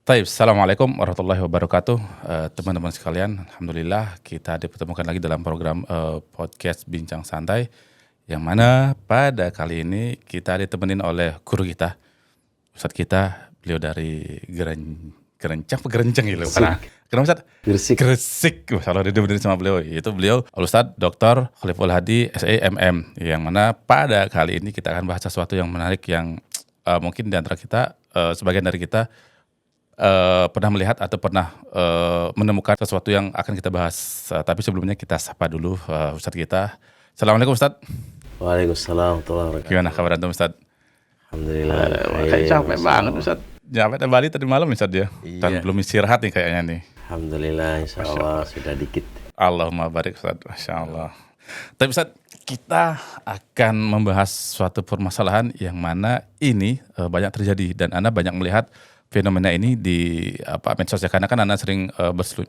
Assalamualaikum warahmatullahi wabarakatuh. Teman-teman sekalian, alhamdulillah kita dipertemukan lagi dalam program podcast Bincang Santai, yang mana pada kali ini kita ditemenin oleh guru kita, Ustadz kita, beliau dari Gerencang gitu. Kenapa Ustadz? Gresik. Kalau didengar sama beliau, itu beliau Ustadz Dr. Khaliful Hadi SEMM, yang mana pada kali ini kita akan bahas sesuatu yang menarik yang mungkin di antara kita, sebagian dari kita pernah melihat atau pernah menemukan sesuatu yang akan kita bahas. Tapi sebelumnya kita sapa dulu Ustadz kita. Assalamualaikum Ustadz. Waalaikumsalam warahmatullahi wabarakatuh. Gimana kabar antum Ustadz? Alhamdulillah. Kayak capek banget Ustadz. Capek dari Bali tadi malam Ustadz ya. Iya. Dan belum istirahat nih kayaknya nih. Alhamdulillah, insyaallah sudah dikit. Allahumma barik Ustadz. Masya Allah. Tapi Ustadz, kita akan membahas suatu permasalahan yang mana ini banyak terjadi dan Anda banyak melihat fenomena ini di medsos ya, karena kan Anda sering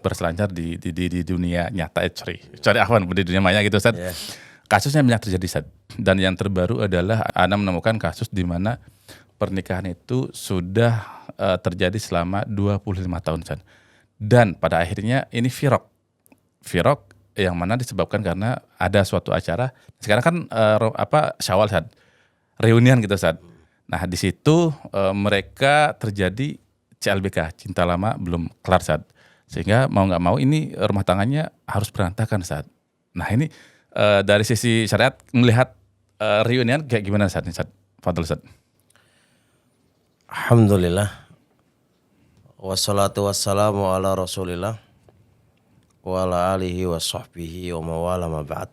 berselancar di dunia nyata, cari awan di dunia maya gitu Ustadz. Yeah. Kasusnya banyak terjadi Ustadz. Dan yang terbaru adalah Anda menemukan kasus di mana pernikahan itu sudah terjadi selama 25 tahun Ustadz. Dan pada akhirnya ini virok yang mana disebabkan karena ada suatu acara. Sekarang kan Syawal Ustadz, reunian gitu Ustadz. Nah di situ mereka terjadi CLBK, cinta lama belum kelar Ustadz. Sehingga mau nggak mau ini rumah tangganya harus berantakan Ustadz. Nah ini dari sisi syariat melihat reunian kayak gimana Ustadz? Fadhil Ustadz. Alhamdulillah. Wassalatu wassalamu ala Rasulillah wa ala alihi wa sahbihi wa mawala ma ba'd.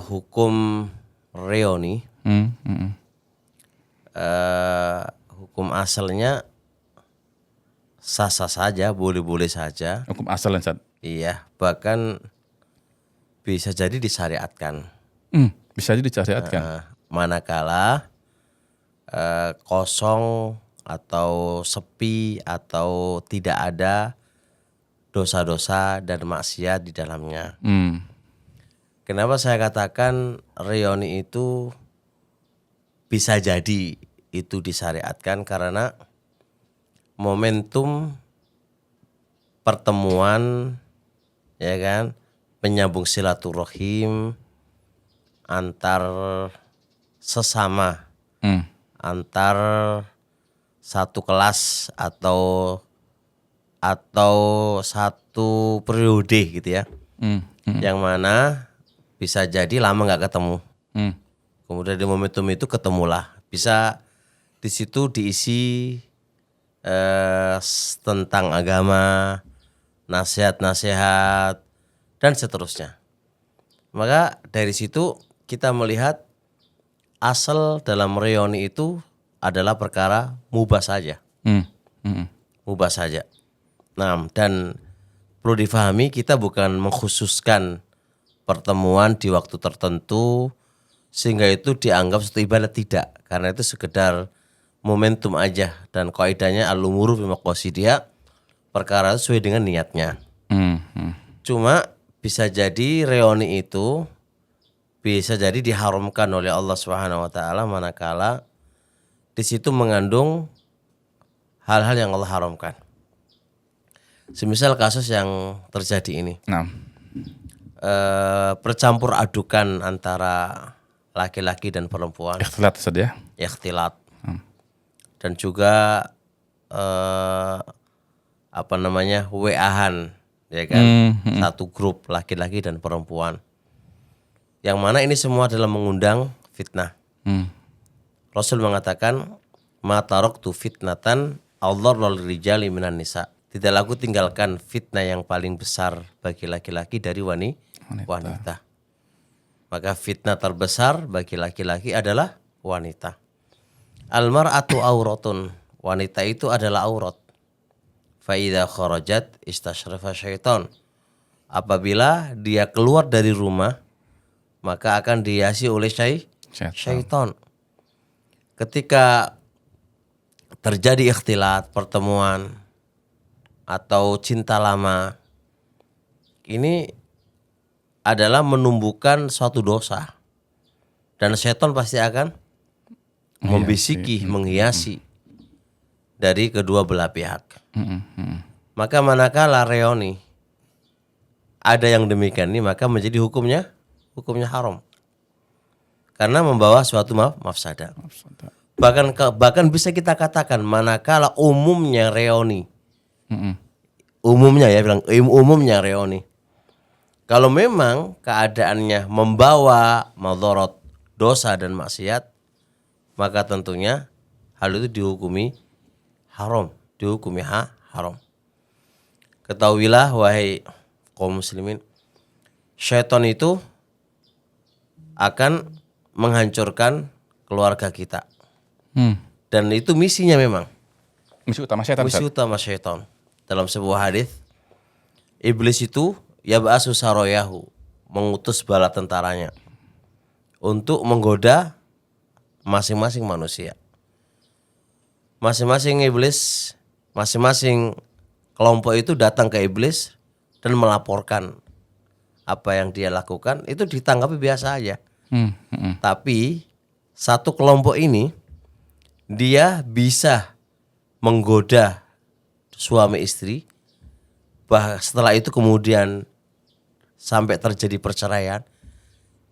Hukum reuni, hukum asalnya sah-sah saja, boleh-boleh saja. Hukum asal Ustadz. Iya, bahkan bisa jadi disyariatkan. Bisa jadi disyariatkan. Manakala kosong atau sepi atau tidak ada dosa-dosa dan maksiat di dalamnya. Kenapa saya katakan reuni itu bisa jadi itu disyariatkan? Karena momentum pertemuan, ya kan, penyambung silaturahim antar sesama, antar satu kelas atau satu periode gitu ya, yang mana bisa jadi lama nggak ketemu, kemudian di momentum itu ketemulah, bisa di situ diisi tentang agama, nasihat-nasihat dan seterusnya. Maka dari situ kita melihat asal dalam reuni itu adalah perkara mubah saja. Mubah saja. Nah, dan perlu difahami kita bukan mengkhususkan pertemuan di waktu tertentu sehingga itu dianggap suatu ibadah, tidak. Karena itu sekedar momentum aja, dan kaidahnya al-umuru bi maqasidiha, perkara sesuai dengan niatnya. Cuma bisa jadi reuni itu bisa jadi diharamkan oleh Allah Subhanahu wa taala manakala di situ mengandung hal-hal yang Allah haramkan. Semisal kasus yang terjadi ini. Bercampur adukan antara laki-laki dan perempuan. Ikhtilat Ustadz ya. Ikhtilat. Dan juga WA-han, ya kan, satu grup laki-laki dan perempuan, yang mana ini semua adalah mengundang fitnah. Rasul mengatakan, ma taraktu fitnatan adharra lirijali minan nisa. Tidaklah aku tinggalkan fitnah yang paling besar bagi laki-laki dari wanita. Maka fitnah terbesar bagi laki-laki adalah wanita. Al-mar'atu auratun, wanita itu adalah aurat. Fa idza kharajat istashrafa syaitan. Apabila dia keluar dari rumah, maka akan dihiasi oleh syaitan. Ketika terjadi ikhtilat, pertemuan atau cinta lama, ini adalah menumbuhkan suatu dosa, dan syaitan pasti akan membisiki, menghiasi dari kedua belah pihak. Maka manakala reoni ada yang demikian ini, maka menjadi hukumnya haram. Karena membawa suatu mafsadah. Bahkan bisa kita katakan manakala umumnya reoni. Umumnya ya bilang umumnya reoni. Kalau memang keadaannya membawa madharat, dosa dan maksiat, maka tentunya hal itu dihukumi haram, haram. Ketahuilah wahai kaum muslimin, syaitan itu akan menghancurkan keluarga kita. Dan itu misinya memang. Misi utama syaitan. Misi utama syaitan. Dalam sebuah hadis, iblis itu yab'asu saroyahu, mengutus bala tentaranya untuk menggoda masing-masing manusia. Masing-masing kelompok itu datang ke iblis dan melaporkan apa yang dia lakukan, itu ditanggapi biasa aja. Tapi satu kelompok ini dia bisa menggoda suami istri, setelah itu kemudian sampai terjadi perceraian.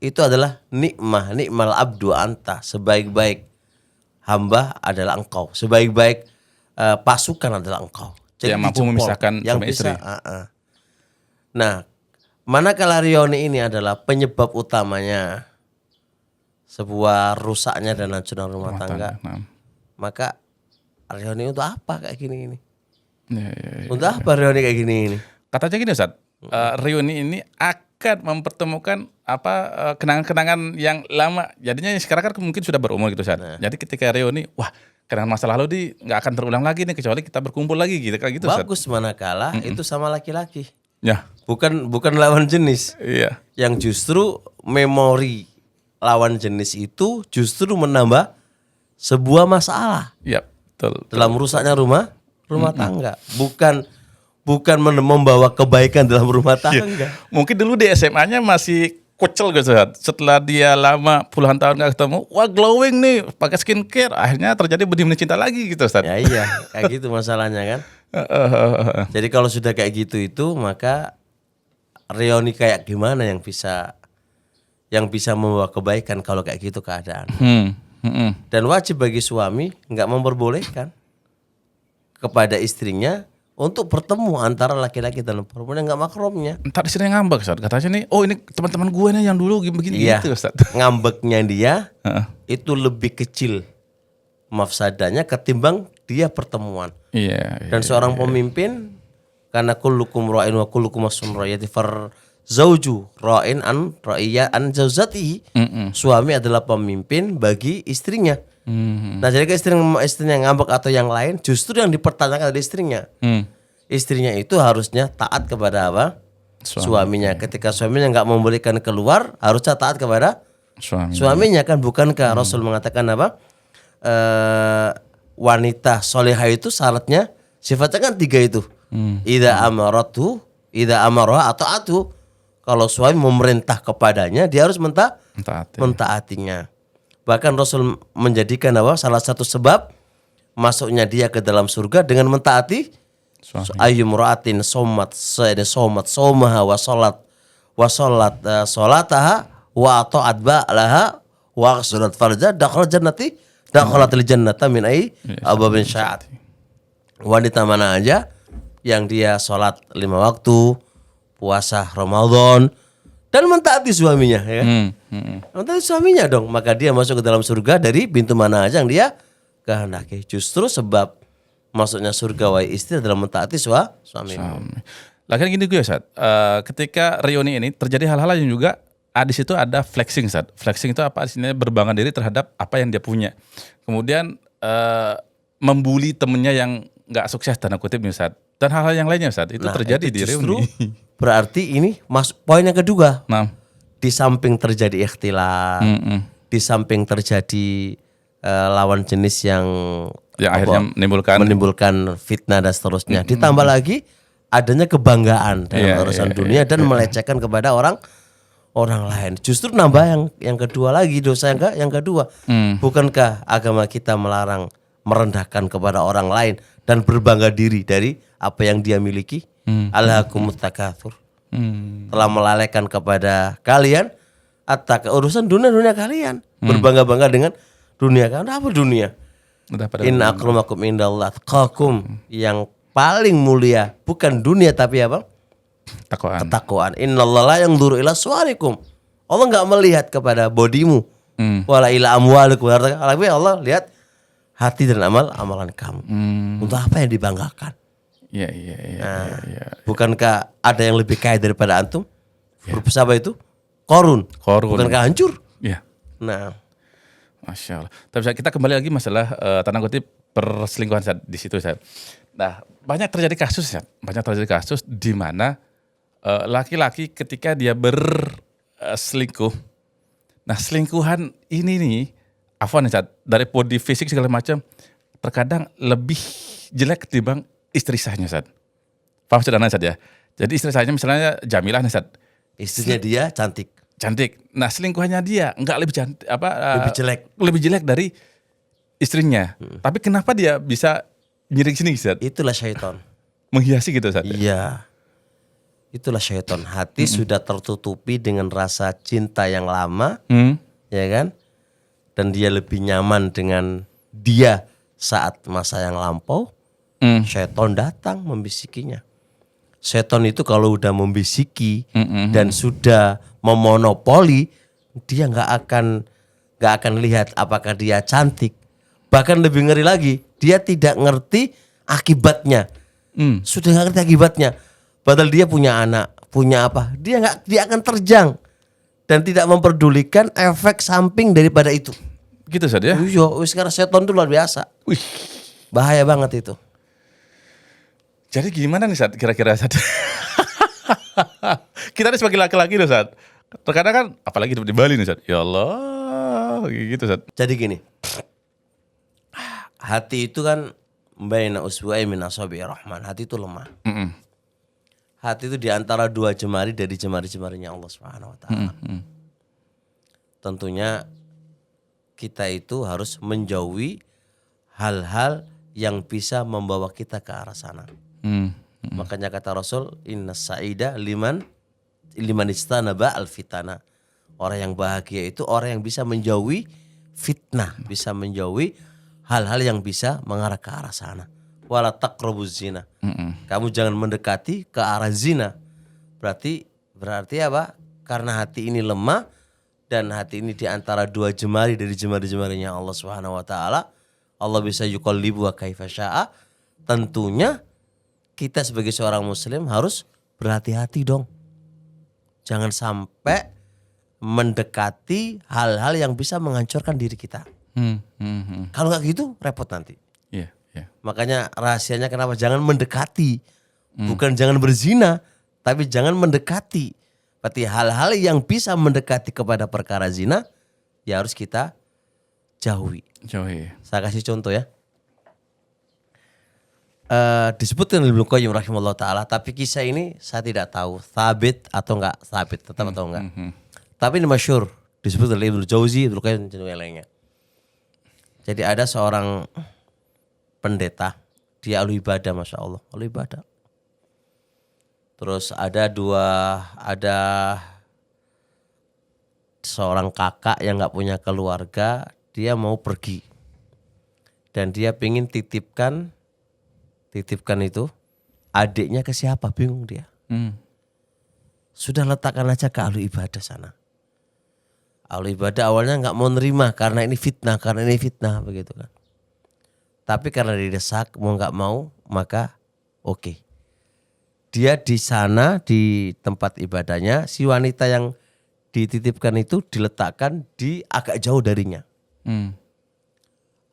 Itu adalah ni'mal abdu anta, sebaik-baik hamba adalah engkau, sebaik-baik pasukan adalah engkau. Jadi yang mampu memisahkan yang suami bisa, istri. Nah, manakala reoni ini adalah penyebab utamanya sebuah rusaknya dan hancurnya rumah tangga, maka reoni untuk apa kayak gini ini? Untuk apa reuni kayak gini ini? Katanya gini Ustaz, reuni ini akan mempertemukan kenangan-kenangan yang lama. Jadinya sekarang kan mungkin sudah berumur gitu Ustaz. Jadi ketika reuni, wah kenangan masa lalu nggak akan terulang lagi nih kecuali kita berkumpul lagi gitu kayak gitu Ustaz. Bagus manakala itu sama laki-laki. Ya. Bukan lawan jenis. Iya. Yang justru memori lawan jenis itu justru menambah sebuah masalah. Iya, betul. Dalam rusaknya rumah tangga, bukan membawa kebaikan dalam rumah tangga. Mungkin dulu di SMA-nya masih kucel gitu. Setelah dia lama puluhan tahun gak ketemu, wah glowing nih, pakai skincare, akhirnya terjadi benih cinta lagi gitu Ustaz. Ya iya, kayak gitu masalahnya kan. Jadi kalau sudah kayak gitu itu, maka reuni kayak gimana yang bisa membawa kebaikan kalau kayak gitu keadaan. Dan wajib bagi suami nggak memperbolehkan kepada istrinya untuk bertemu antara laki-laki dan perempuan yang nggak makromnya. Entar di sini ngambek Ustaz. Katanya nih, oh ini teman-teman gue nih yang dulu begini Iya, gitu Ustaz. ngambeknya dia itu lebih kecil mafsadanya ketimbang dia pertemuan. Iya. Dan seorang pemimpin, karena kullukum ra'in wa kullukum mas'ulun ra'iyati far zauju ra'in an ra'iyya an zaujatihi. Suami adalah pemimpin bagi istrinya. Nah, jadi istrinya ngambek atau yang lain, justru yang dipertanyakan dari istrinya. Istrinya itu harusnya taat kepada apa? Suaminya. Ketika suaminya nggak memberikan keluar, harusnya taat kepada suaminya kan. Bukankah Rasul mengatakan apa? Wanita solehah itu syaratnya sifatnya kan 3 itu. Idza amaraha atau atu. Kalau suami memerintah kepadanya, dia harus mentaatinya. Bahkan Rasul menjadikan apa? Salah satu sebab masuknya dia ke dalam surga dengan mentaati ayyumra'atin somat somaha wa salataha wa ta'at ba'laha wa surat farja dakhalatil jannata min abwabin sya'at. Wanita mana aja yang dia sholat 5 waktu, puasa Ramadan dan mentaati suaminya, ya kan? Mentaati suaminya dong, maka dia masuk ke dalam surga dari pintu mana aja yang dia kehendaki. Justru sebab masuknya surga wahai istri adalah mentaati suami. Lah kan gini gue Ustaz, ketika reuni ini terjadi hal-hal yang juga di situ ada flexing Ustaz. Flexing itu apa? Artinya berbangga diri terhadap apa yang dia punya. Kemudian membuli temennya yang nggak sukses tanda kutip Ustaz. Dan hal-hal yang lainnya Ustaz, itu terjadi di reuni. Berarti ini masuk poin yang kedua. Nah, di samping terjadi ikhtilat, di samping terjadi lawan jenis yang akhirnya menimbulkan fitnah dan seterusnya. Ditambah lagi adanya kebanggaan dalam urusan dunia dan melecehkan kepada orang lain. Justru nambah yang kedua lagi, dosa yang kedua. Bukankah agama kita melarang merendahkan kepada orang lain dan berbangga diri dari apa yang dia miliki. Alhaakumut takatsur. Telah melalaikan kepada kalian urusan dunia kalian. Berbangga-bangga dengan dunia. Karena apa dunia? Inna akramakum indallah atqakum. Yang paling mulia bukan dunia tapi apa? Ketakwaan. Innallaha la yanzuru ila suwarikum. Allah enggak melihat kepada bodimu. Wala ila amwalikum. Tapi Allah lihat hati dan amalan kamu. Untuk apa yang dibanggakan? Iya. Bukankah ada yang lebih kaya daripada antum? Berapa itu? Korun. Bukankah hancur? Iya. Nah, Masya Allah. Tapi kita kembali lagi masalah tanda kutip perselingkuhan Ustaz, di situ Ustaz. Nah, banyak terjadi kasus di mana laki-laki ketika dia berselingkuh. Nah, selingkuhan ini nih, afwan Ustaz, dari body fisik segala macam terkadang lebih jelek ketimbang istri sahnya Ustaz. Paham sederhana Ustaz ya? Jadi istri sahnya misalnya Jamilah nih Ustaz. istrinya dia cantik. Nah, selingkuhannya dia enggak lebih cantik lebih jelek dari istrinya. Tapi kenapa dia bisa nyiring sini Ustaz? Itulah syaitan. Menghiasi gitu Ustaz. Iya. Itulah syaitan. Hati sudah tertutupi dengan rasa cinta yang lama, ya kan? Dan dia lebih nyaman dengan dia saat masa yang lampau. Syaitan datang membisikinya. Syaitan itu kalau udah membisiki dan sudah memonopoli, dia nggak akan lihat apakah dia cantik. Bahkan lebih ngeri lagi, dia tidak ngerti akibatnya. Sudah nggak ngerti akibatnya. Padahal dia punya anak, punya apa? Dia akan terjang dan tidak memperdulikan efek samping daripada itu. Gitu Ustaz ya? Iya, sekarang setan itu luar biasa. Wih. Bahaya banget itu. Jadi gimana nih Ustaz kira-kira Ustaz? Kita nih sebagai laki-laki loh Ustaz. Terkadang kan apalagi di Bali nih Ustaz. Ya Allah, gitu Ustaz. Jadi gini. Hati itu kan baina usbu'ai min asabi'ir rahman. Hati itu lemah. Hati itu di antara dua jemari dari jemari-jemarinya Allah Subhanahu wa taala. Tentunya kita itu harus menjauhi hal-hal yang bisa membawa kita ke arah sana. Makanya kata Rasul, inna sa'ida liman istanaba al-fitana. Orang yang bahagia itu orang yang bisa menjauhi fitnah, bisa menjauhi hal-hal yang bisa mengarah ke arah sana. Wala taqrabuz zina. Kamu jangan mendekati ke arah zina. Berarti apa? Karena hati ini lemah dan hati ini di antara dua jemari dari jemari-jemarinya Allah Subhanahu wa taala. Allah bisa yuqallibu wa kaifa syaa. Tentunya kita sebagai seorang muslim harus berhati-hati dong. Jangan sampai mendekati hal-hal yang bisa menghancurkan diri kita. Kalau nggak gitu repot nanti. Iya. Makanya rahasianya kenapa jangan mendekati. Bukan jangan berzina, tapi jangan mendekati. Berarti hal-hal yang bisa mendekati kepada perkara zina ya harus kita jauhi. Saya kasih contoh ya. Disebutkan oleh Ibnu Qayyim rahimahullah ta'ala, tapi kisah ini saya tidak tahu sabit atau enggak sabit, tetap atau enggak. Tapi ini masyhur, disebut oleh Ibnu Jauzi, Ibnu Qayyim dan lainnya. Jadi ada seorang pendeta, dia ahli ibadah, masya Allah, ahli ibadah. Terus ada seorang kakak yang enggak punya keluarga, dia mau pergi dan dia pingin titipkan itu adiknya ke siapa, bingung dia. Sudah letakkan aja ke ahli ibadah sana. Ahli ibadah awalnya nggak mau nerima karena ini fitnah begitu kan. Tapi karena didesak mau nggak mau maka oke. Dia di sana di tempat ibadahnya, si wanita yang dititipkan itu diletakkan di agak jauh darinya.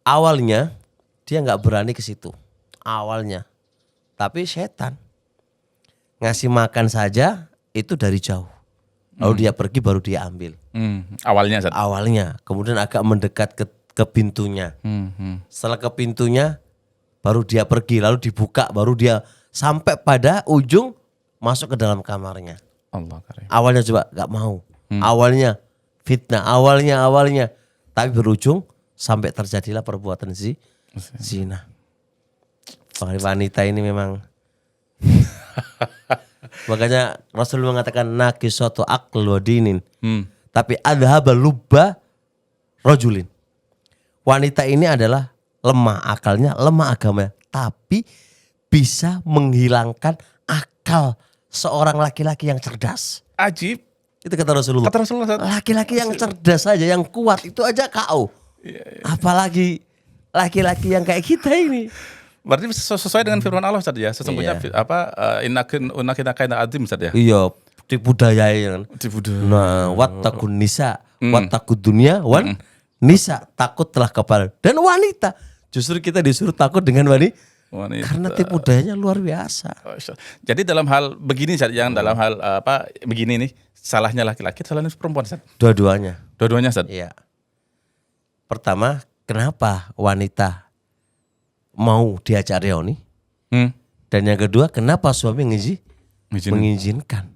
Awalnya dia nggak berani ke situ. Awalnya, tapi setan ngasih makan saja itu dari jauh. Lalu dia pergi baru dia ambil. Awalnya, kemudian agak mendekat ke pintunya. Setelah ke pintunya, baru dia pergi. Lalu dibuka, baru dia sampai pada ujung masuk ke dalam kamarnya. Allah karim. Awalnya coba nggak mau. Awalnya fitnah. Awalnya, tapi berujung sampai terjadilah perbuatan zina. Wanita ini memang makanya Rasul mengatakan naqisatu aql wa dinin. Tapi adhaba lubba rajulin. Wanita ini adalah lemah akalnya, lemah agamanya, tapi bisa menghilangkan akal seorang laki-laki yang cerdas. Ajib. Itu kata Rasulullah. Kata Rasulullah. Laki-laki yang cerdas saja, yang kuat itu aja KO. Apalagi laki-laki yang kayak kita ini. Berarti sesuai dengan firman Allah Ustaz ya. Sesungguhnya innakin kaina azim Ustaz ya. Iya, tipu daya kan. Tipu daya. Nah, wattaqun nisa, wattaqud dunya wan nisa, takutlah kepada dan wanita. Justru kita disuruh takut dengan wanita. Karena tipu dayanya luar biasa. Jadi dalam hal begini Ustaz, yang dalam hal begini nih, salahnya laki-laki, salahnya perempuan Ustaz. Dua-duanya. Dua-duanya Ustaz. Iya. Pertama, kenapa wanita mau diajak reuni? Dan yang kedua, kenapa suami mengizinkan?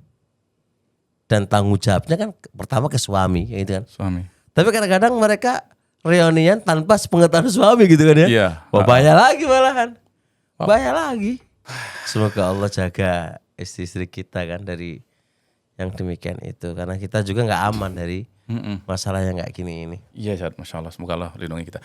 Dan tanggung jawabnya kan pertama ke suami, gitu kan. Suami. Tapi kadang-kadang mereka reunian tanpa sepengetahuan suami gitu kan ya. Iya. Bahaya lagi malahan. Bahaya lagi. Semoga Allah jaga istri-istri kita kan dari yang demikian itu. Karena kita juga gak aman dari masalah yang kayak gini ini. Iya Ustaz, Masya Allah. Semoga Allah lindungi kita.